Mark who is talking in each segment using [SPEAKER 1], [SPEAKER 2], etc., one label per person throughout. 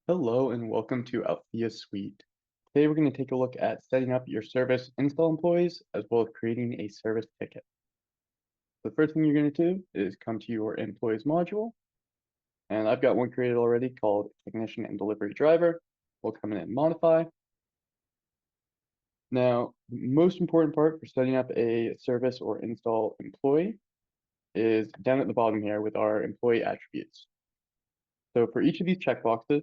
[SPEAKER 1] Hello and welcome to Althea Suite. Today we're going to take a look at setting up your service install employees as well as creating a service ticket. The first thing you're going to do is come to your employees module, and I've got one created already called technician and delivery driver. We'll come in and modify. Now, the most important part for setting up a service or install employee is down at the bottom here with our employee attributes. So for each of these checkboxes,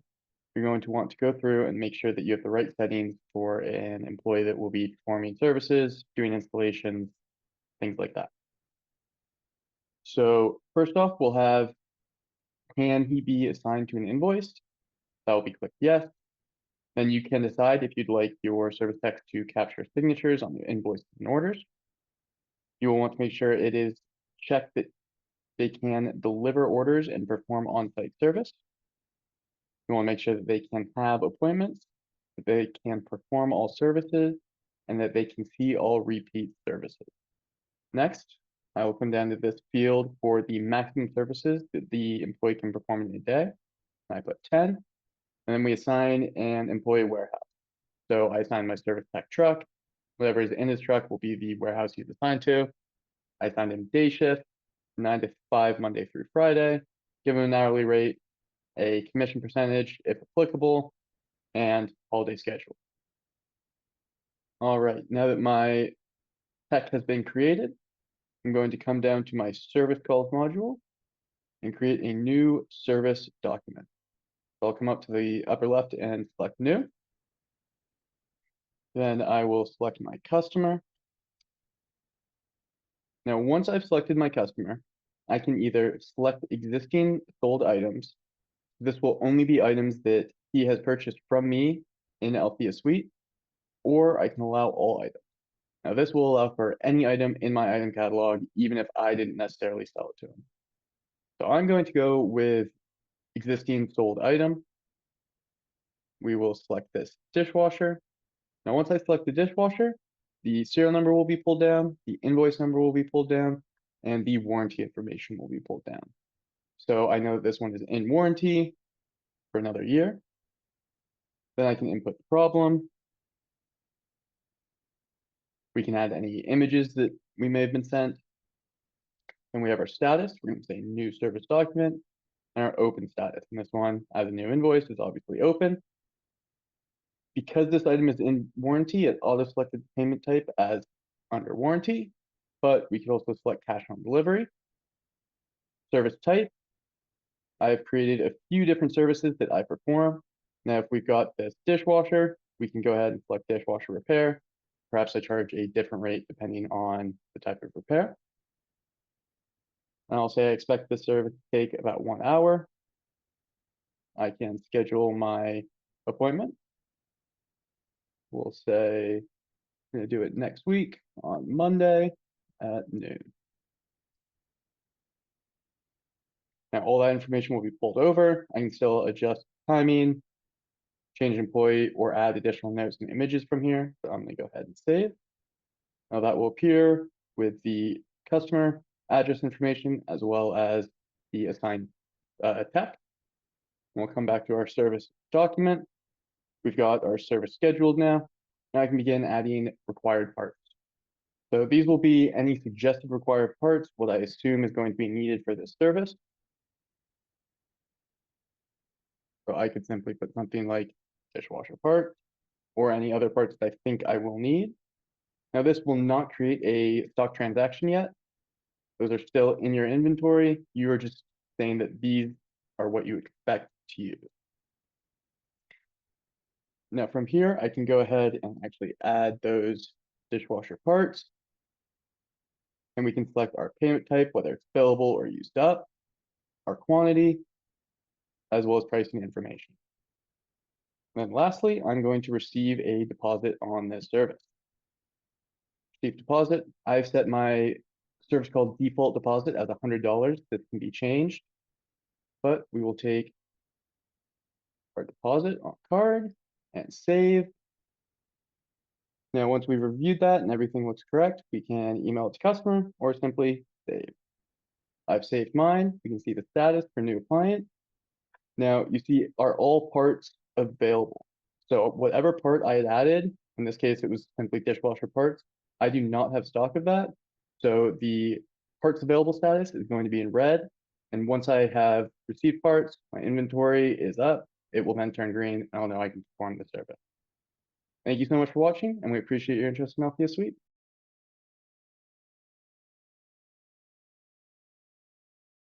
[SPEAKER 1] you're going to want to go through and make sure that you have the right settings for an employee that will be performing services, doing installations, things like that. So first off, we'll have, can he be assigned to an invoice? That will be clicked yes. Then you can decide if you'd like your service tech to capture signatures on the invoices and orders. You will want to make sure it is checked that they can deliver orders and perform on-site service. You want to make sure that they can have appointments, that they can perform all services, and that they can see all repeat services. Next, I will come down to this field for the maximum services that the employee can perform in a day. I put 10, and then we assign an employee warehouse. So I assign my service tech truck. Whatever is in his truck will be the warehouse he's assigned to. I assigned him day shift, 9 to 5, Monday through Friday. Give him an hourly rate, a commission percentage if applicable, and holiday schedule. All right, now that my tech has been created, I'm going to come down to my service calls module and create a new service document. So I'll come up to the upper left and select new. Then I will select my customer. Now, once I've selected my customer, I can either select existing sold items. This will only be items that he has purchased from me in Althea Suite, or I can allow all items. Now, this will allow for any item in my item catalog, even if I didn't necessarily sell it to him. So I'm going to go with existing sold item. We will select this dishwasher. Now, once I select the dishwasher, the serial number will be pulled down, the invoice number will be pulled down, and the warranty information will be pulled down. So I know that this one is in warranty for another year. Then I can input the problem. We can add any images that we may have been sent. And we have our status. We're going to say new service document and our open status. And this one, as a new invoice, is obviously open. Because this item is in warranty, it auto-selected the payment type as under warranty, but we could also select cash on delivery. Service type, I've created a few different services that I perform. Now, if we've got this dishwasher, we can go ahead and select dishwasher repair. Perhaps I charge a different rate depending on the type of repair. And I'll say I expect this service to take about 1 hour. I can schedule my appointment. We'll say I'm going to do it next week on Monday at noon. Now, all that information will be pulled over. I can still adjust timing, change employee, or add additional notes and images from here. So I'm going to go ahead and save. Now that will appear with the customer address information as well as the assigned tech. We'll come back to our service document. We've got our service scheduled now. Now I can begin adding required parts. So these will be any suggested required parts, what I assume is going to be needed for this service. So I could simply put something like dishwasher part or any other parts that I think I will need. Now this will not create a stock transaction yet. Those are still in your inventory. You are just saying that these are what you expect to use. Now from here, I can go ahead and actually add those dishwasher parts. And we can select our payment type, whether it's billable or used up, our quantity, as well as pricing information. And then lastly, I'm going to receive a deposit on this service. Receive deposit, I've set my service called default deposit as $100. This can be changed, but we will take our deposit on card and save. Now, once we've reviewed that and everything looks correct, we can email it to customer or simply save. I've saved mine. We can see the status for new client. Now you see, are all parts available? So whatever part I had added, in this case, it was simply dishwasher parts. I do not have stock of that. So the parts available status is going to be in red. And once I have received parts, my inventory is up. It will then turn green, and I'll know I can perform the service. Thank you so much for watching, and we appreciate your interest in Althea Suite.